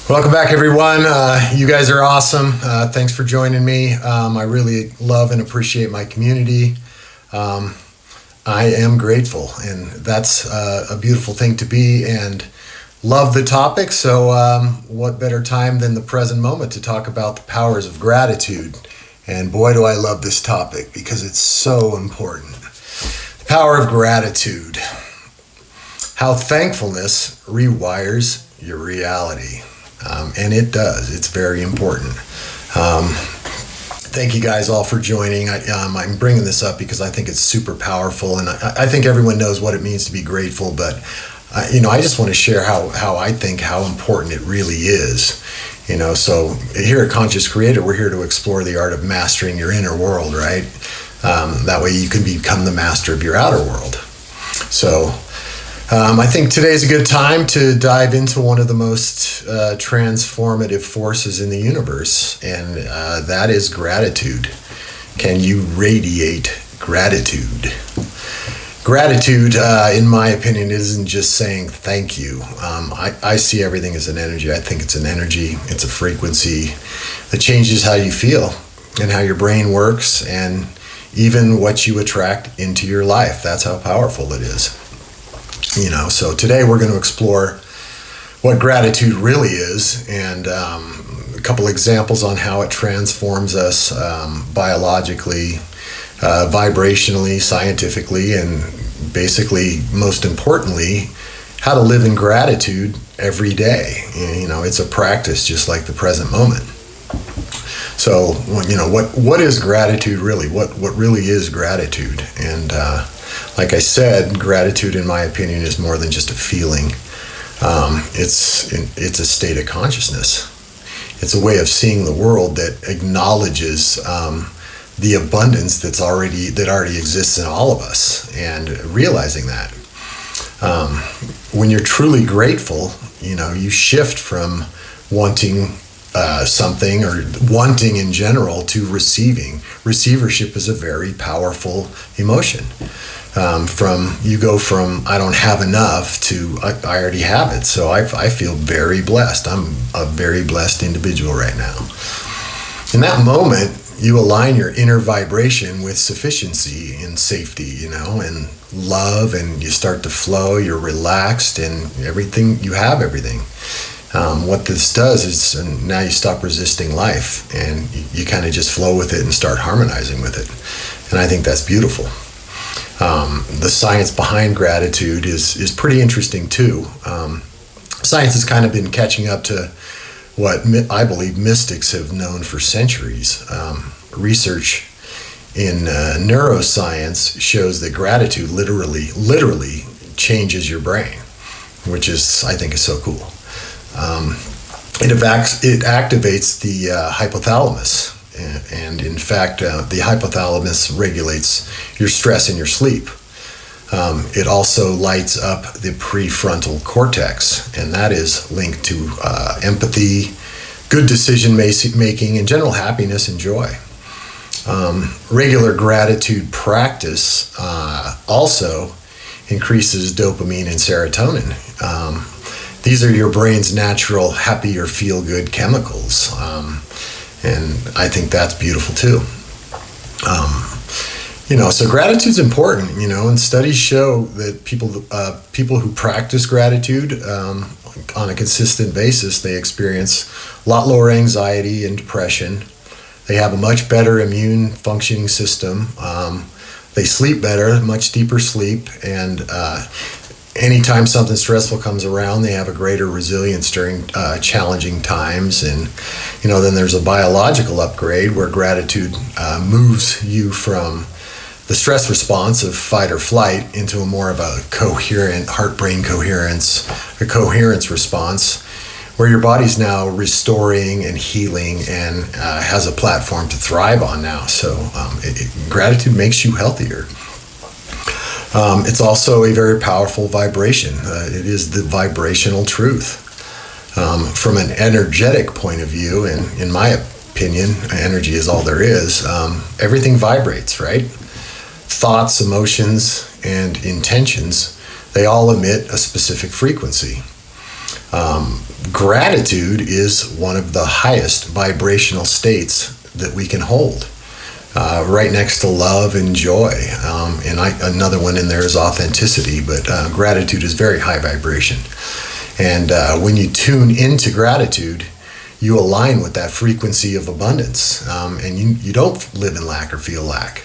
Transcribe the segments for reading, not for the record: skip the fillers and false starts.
Welcome back, everyone. You guys are awesome. Thanks for joining me. I really love and appreciate my community. I am grateful, and that's a beautiful thing to be, and love the topic. So what better time than the present moment to talk about the powers of gratitude? And boy, do I love this topic because it's so important. The power of gratitude. How thankfulness rewires your reality. And it does. It's very important. Thank you guys all for joining. I'm bringing this up because I think it's super powerful, and I think everyone knows what it means to be grateful, but I just want to share how I think how important it really is. So here at Conscious Creator, we're here to explore the art of mastering your inner world, right? That way you can become the master of your outer world. So I think today's a good time to dive into one of the most transformative forces in the universe, and that is gratitude. Can you radiate gratitude? Gratitude, in my opinion, isn't just saying thank you. I see everything as an energy. I think it's an energy, it's a frequency that changes how you feel and how your brain works and even what you attract into your life. That's how powerful it is. So today we're going to explore what gratitude really is, and a couple examples on how it transforms us biologically, vibrationally, scientifically, and basically, most importantly, how to live in gratitude every day. It's a practice just like the present moment. So, what is gratitude really? What really is gratitude? And like I said, gratitude, in my opinion, is more than just a feeling. It's a state of consciousness. It's a way of seeing the world that acknowledges the abundance that already exists in all of us, and realizing that. When you're truly grateful, you shift from wanting something or wanting in general to receiving. Receivership is a very powerful emotion. You go from I don't have enough to I already have it. So I feel very blessed. I'm a very blessed individual right now. In that moment, you align your inner vibration with sufficiency and safety, and love, and you start to flow. You're relaxed, and you have everything. What this does is now you stop resisting life, and you kind of just flow with it and start harmonizing with it. And I think that's beautiful. The science behind gratitude is pretty interesting too. Science has kind of been catching up to what I believe mystics have known for centuries. Research in neuroscience shows that gratitude literally changes your brain, which I think is so cool. It activates the hypothalamus. And in fact, the hypothalamus regulates your stress and your sleep. It also lights up the prefrontal cortex, and that is linked to empathy, good decision making, and general happiness and joy. Regular gratitude practice also increases dopamine and serotonin. These are your brain's natural happy or feel-good chemicals. And I think that's beautiful too. So gratitude's important, and studies show that people who practice gratitude on a consistent basis, they experience a lot lower anxiety and depression. They have a much better immune functioning system. They sleep better, much deeper sleep, and anytime something stressful comes around, they have a greater resilience during challenging times. And then there's a biological upgrade where gratitude moves you from the stress response of fight or flight into a more of a coherent heart-brain coherence, a coherence response, where your body's now restoring and healing and has a platform to thrive on now. So gratitude makes you healthier. It's also a very powerful vibration. It is the vibrational truth. From an energetic point of view, and in my opinion, energy is all there is, everything vibrates, right? Thoughts, emotions, and intentions, they all emit a specific frequency. Gratitude is one of the highest vibrational states that we can hold, right next to love and joy. Another one in there is authenticity, but gratitude is very high vibration. And when you tune into gratitude, you align with that frequency of abundance, and you don't live in lack or feel lack.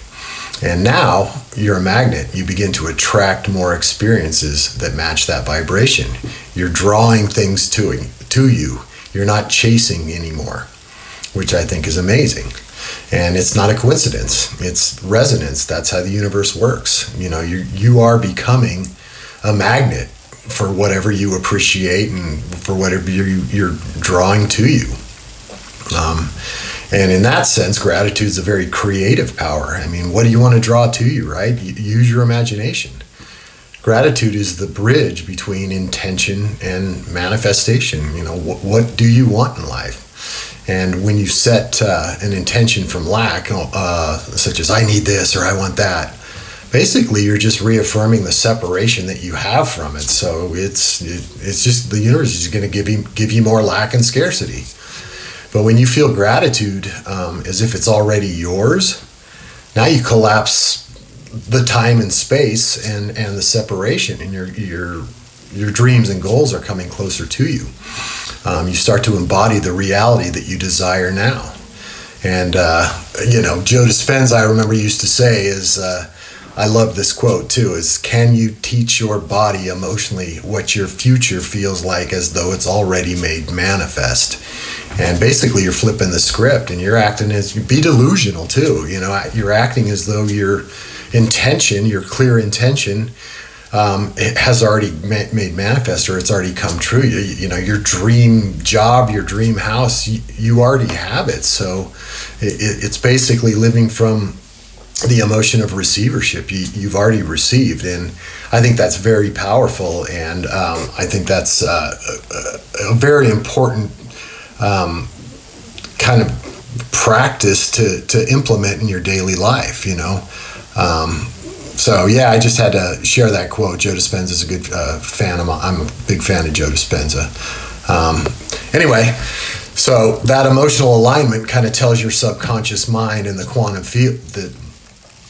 And now you're a magnet. You begin to attract more experiences that match that vibration. You're drawing things to you. You're not chasing anymore, which I think is amazing. And it's not a coincidence. It's resonance. That's how the universe works. You are becoming a magnet for whatever you appreciate and for whatever you're drawing to you. And in that sense, gratitude is a very creative power. I mean, what do you want to draw to you, right? Use your imagination. Gratitude is the bridge between intention and manifestation. What do you want in life? And when you set an intention from lack, such as I need this or I want that, basically you're just reaffirming the separation that you have from it. So it's just the universe is going to give you more lack and scarcity. But when you feel gratitude as if it's already yours, now you collapse the time and space and the separation, and your dreams and goals are coming closer to you. You start to embody the reality that you desire now. And Joe Dispenza, I remember, used to say is, I love this quote too, is, can you teach your body emotionally what your future feels like as though it's already made manifest? And basically you're flipping the script, and you're acting as, be delusional too. You're acting as though your intention, your clear intention, it has already made manifest, or it's already come true. Your dream job, your dream house, you already have it. So it's basically living from the emotion of receivership. You've already received, and I think that's very powerful, and I think that's a very important kind of practice to implement in your daily life. So yeah, I just had to share that quote. Joe Dispenza is a good fan. I'm a big fan of Joe Dispenza. Anyway, so that emotional alignment kind of tells your subconscious mind in the quantum field that,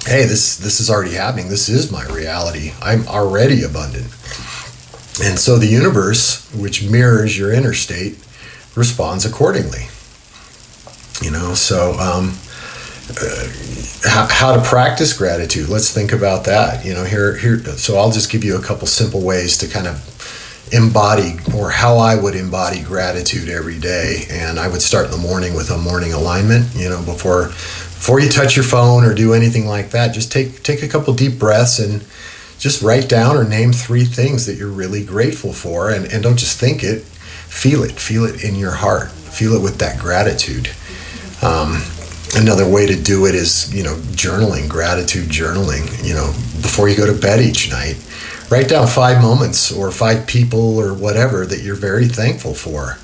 hey, this is already happening. This is my reality. I'm already abundant. And so the universe, which mirrors your inner state, responds accordingly. So how to practice gratitude? Let's think about that. So I'll just give you a couple simple ways to kind of embody, or how I would embody gratitude every day. And I would start in the morning with a morning alignment. Before you touch your phone or do anything like that, just take a couple deep breaths and just write down or name 3 things that you're really grateful for, and don't just think it, feel it in your heart, feel it with that gratitude. Another way to do it is, journaling, gratitude journaling. Before you go to bed each night, write down 5 moments or 5 people or whatever that you're very thankful for.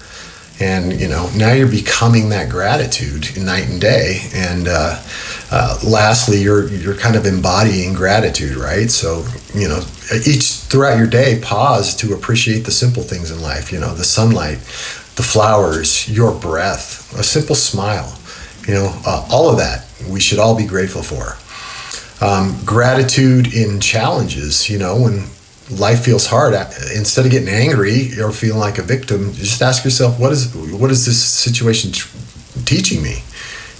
And, now you're becoming that gratitude night and day. And lastly, you're kind of embodying gratitude, right? So, throughout your day, pause to appreciate the simple things in life, the sunlight, the flowers, your breath, a simple smile, all of that we should all be grateful for. Gratitude in challenges, when life feels hard, instead of getting angry or feeling like a victim, just ask yourself, what is this situation teaching me?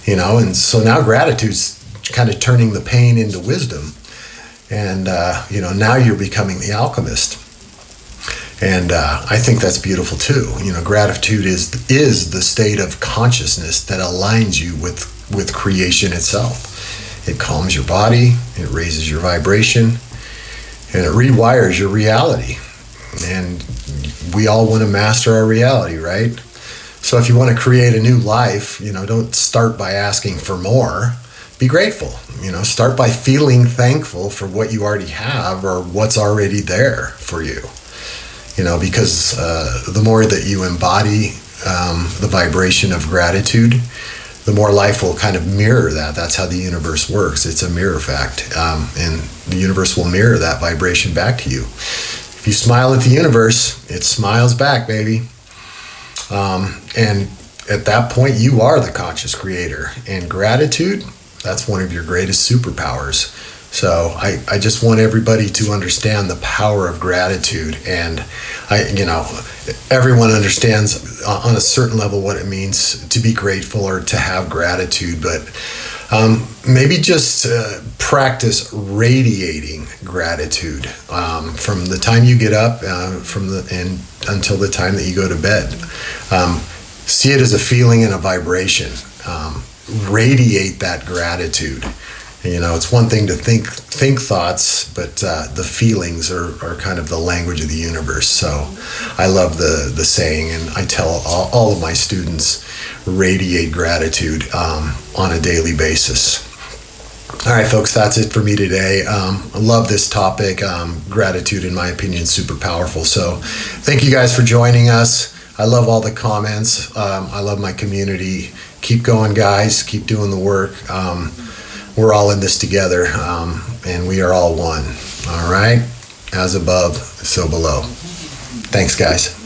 And so now gratitude's kind of turning the pain into wisdom. And, now you're becoming the alchemist. And I think that's beautiful too. Gratitude is the state of consciousness that aligns you with creation itself. It calms your body, it raises your vibration, and it rewires your reality. And we all want to master our reality, right? So if you want to create a new life, don't start by asking for more. Be grateful. Start by feeling thankful for what you already have or what's already there for you. Because the more that you embody the vibration of gratitude, the more life will kind of mirror that. That's how the universe works. It's a mirror effect. And the universe will mirror that vibration back to you. If you smile at the universe, it smiles back, baby. And at that point, you are the conscious creator. And gratitude, that's one of your greatest superpowers. So I just want everybody to understand the power of gratitude. And everyone understands on a certain level what it means to be grateful or to have gratitude, but maybe just practice radiating gratitude from the time you get up and until the time that you go to bed. See it as a feeling and a vibration. Radiate that gratitude. It's one thing to think thoughts, but the feelings are kind of the language of the universe. So I love the saying, and I tell all of my students, radiate gratitude on a daily basis. All right, folks, that's it for me today. I love this topic. Gratitude, in my opinion, is super powerful. So thank you guys for joining us. I love all the comments. I love my community. Keep going, guys. Keep doing the work. We're all in this together, and we are all one. All right? As above, so below. Thanks, guys.